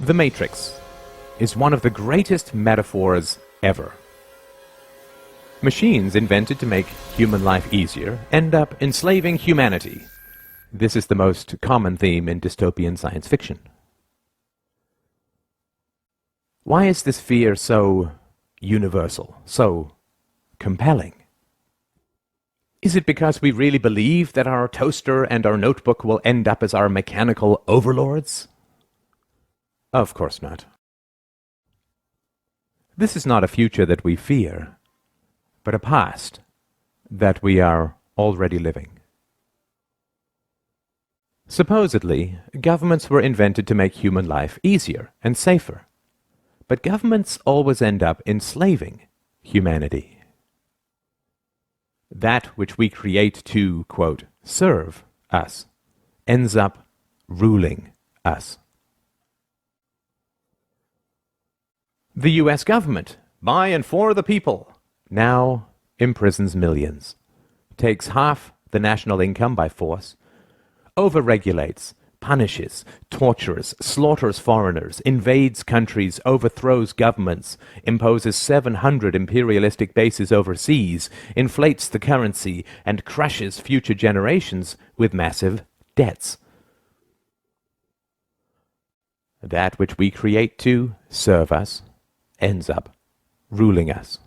The Matrix is one of the greatest metaphors ever. Machines invented to make human life easier end up enslaving humanity. This is the most common theme in dystopian science fiction. Why is this fear so universal, so compelling? Is it because we really believe that our toaster and our notebook will end up as our mechanical overlords? Of course not. This is not a future that we fear, but a past that we are already living. Supposedly, governments were invented to make human life easier and safer, but governments always end up enslaving humanity. That which we create to, quote, serve us, ends up ruling us. The US government, by and for the people, now imprisons millions, takes half the national income by force, overregulates, punishes, tortures, slaughters foreigners, invades countries, overthrows governments, imposes 700 imperialistic bases overseas, inflates the currency, and crushes future generations with massive debts. That which we create to serve us ends up ruling us.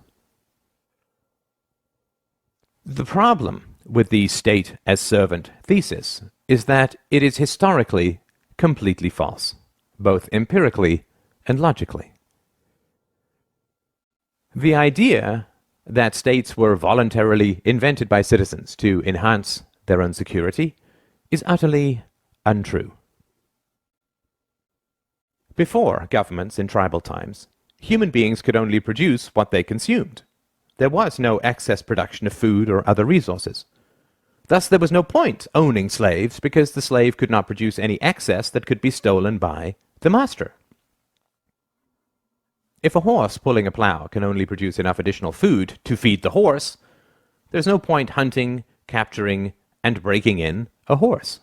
The problem with the state as servant thesis is that it is historically completely false, both empirically and logically. The idea that states were voluntarily invented by citizens to enhance their own security is utterly untrue. Before governments in tribal times, human beings could only produce what they consumed. There was no excess production of food or other resources. Thus there was no point owning slaves, because the slave could not produce any excess that could be stolen by the master. If a horse pulling a plow can only produce enough additional food to feed the horse, there's no point hunting, capturing, and breaking in a horse.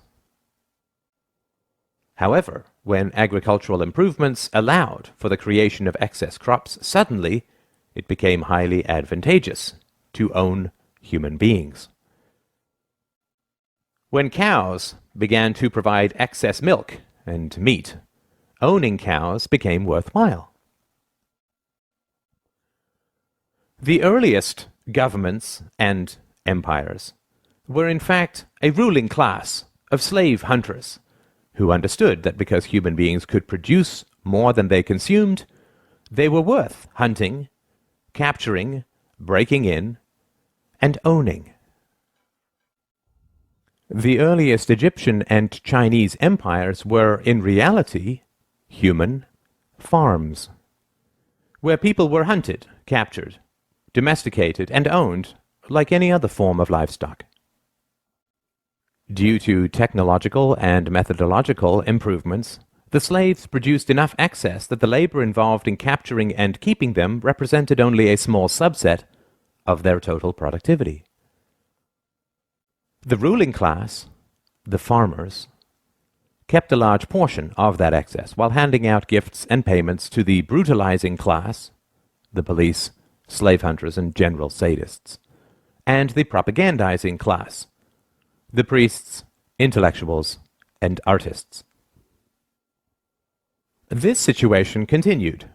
However, when agricultural improvements allowed for the creation of excess crops, suddenly it became highly advantageous to own human beings. When cows began to provide excess milk and meat, owning cows became worthwhile. The earliest governments and empires were in fact a ruling class of slave hunters who understood that because human beings could produce more than they consumed, they were worth hunting, capturing, breaking in, and owning. The earliest Egyptian and Chinese empires were, in reality, human farms, where people were hunted, captured, domesticated, and owned like any other form of livestock. Due to technological and methodological improvements, the slaves produced enough excess that the labor involved in capturing and keeping them represented only a small subset of their total productivity. The ruling class, the farmers, kept a large portion of that excess while handing out gifts and payments to the brutalizing class, the police, slave hunters, and general sadists, and the propagandizing class, the priests, intellectuals, and artists. This situation continued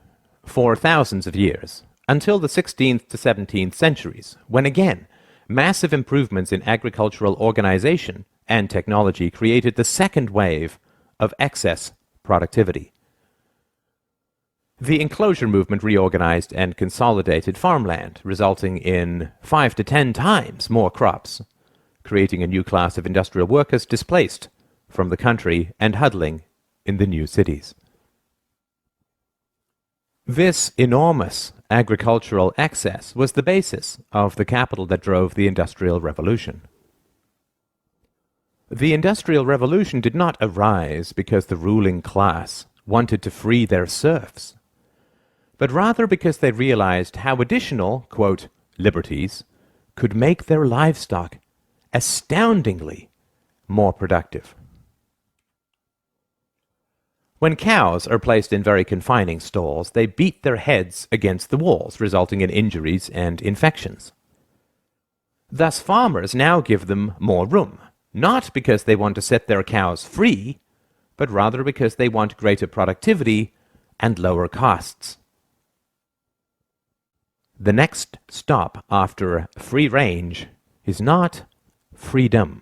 for thousands of years, until the 16th to 17th centuries, when again, massive improvements in agricultural organization and technology created the second wave of excess productivity. The enclosure movement reorganized and consolidated farmland, resulting in 5 to 10 times more crops, creating a new class of industrial workers displaced from the country and huddling in the new cities. This enormous agricultural excess was the basis of the capital that drove the Industrial Revolution. The Industrial Revolution did not arise because the ruling class wanted to free their serfs, but rather because they realized how additional, quote, liberties could make their livestock astoundingly more productive. When cows are placed in very confining stalls, they beat their heads against the walls, resulting in injuries and infections. Thus, farmers now give them more room, not because they want to set their cows free, but rather because they want greater productivity and lower costs. The next stop after free range is not freedom.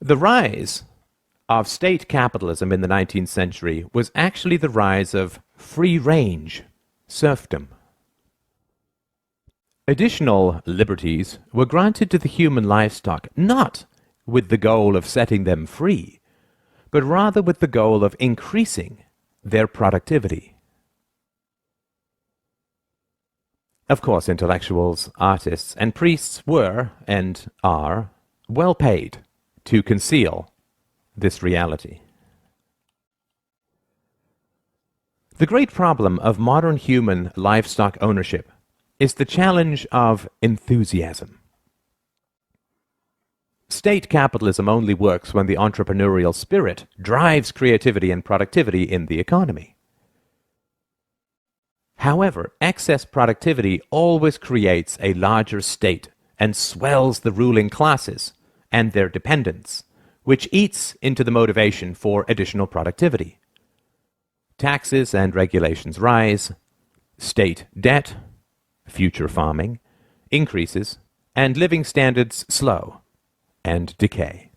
The rise of state capitalism in the 19th century was actually the rise of free-range serfdom. Additional liberties were granted to the human livestock not with the goal of setting them free, but rather with the goal of increasing their productivity. Of course, intellectuals, artists, and priests were, and are, well paid to conceal this reality. The great problem of modern human livestock ownership is the challenge of enthusiasm. State capitalism only works when the entrepreneurial spirit drives creativity and productivity in the economy. However, excess productivity always creates a larger state and swells the ruling classes and their dependents, which eats into the motivation for additional productivity. Taxes and regulations rise, state debt, future farming, increases, and living standards slow and decay.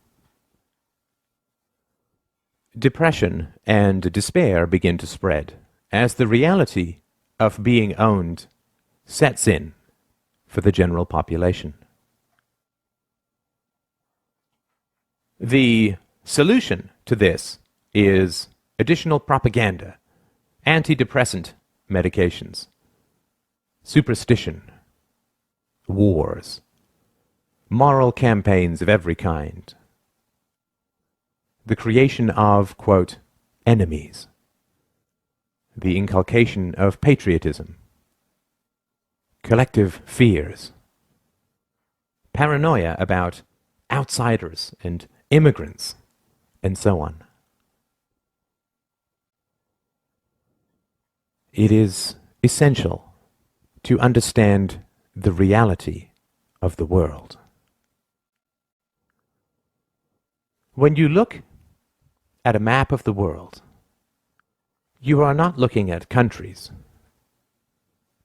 Depression and despair begin to spread as the reality of being owned sets in for the general population. The solution to this is additional propaganda, antidepressant medications, superstition, wars, moral campaigns of every kind, the creation of, quote, enemies, the inculcation of patriotism, collective fears, paranoia about outsiders and immigrants, and so on. It is essential to understand the reality of the world. When you look at a map of the world, you are not looking at countries,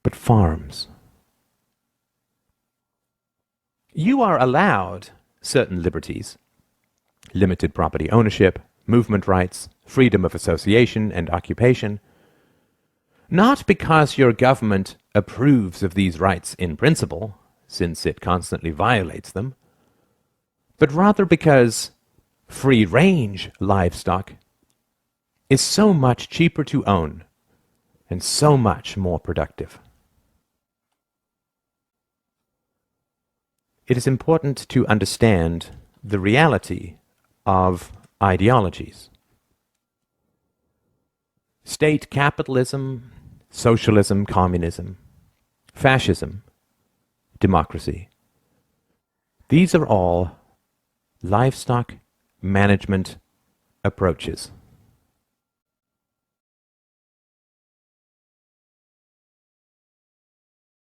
but farms. You are allowed certain liberties, limited property ownership, movement rights, freedom of association and occupation, not because your government approves of these rights in principle, since it constantly violates them, but rather because free-range livestock is so much cheaper to own and so much more productive. It is important to understand the reality of ideologies. State capitalism, socialism, communism, fascism, democracy. These are all livestock management approaches.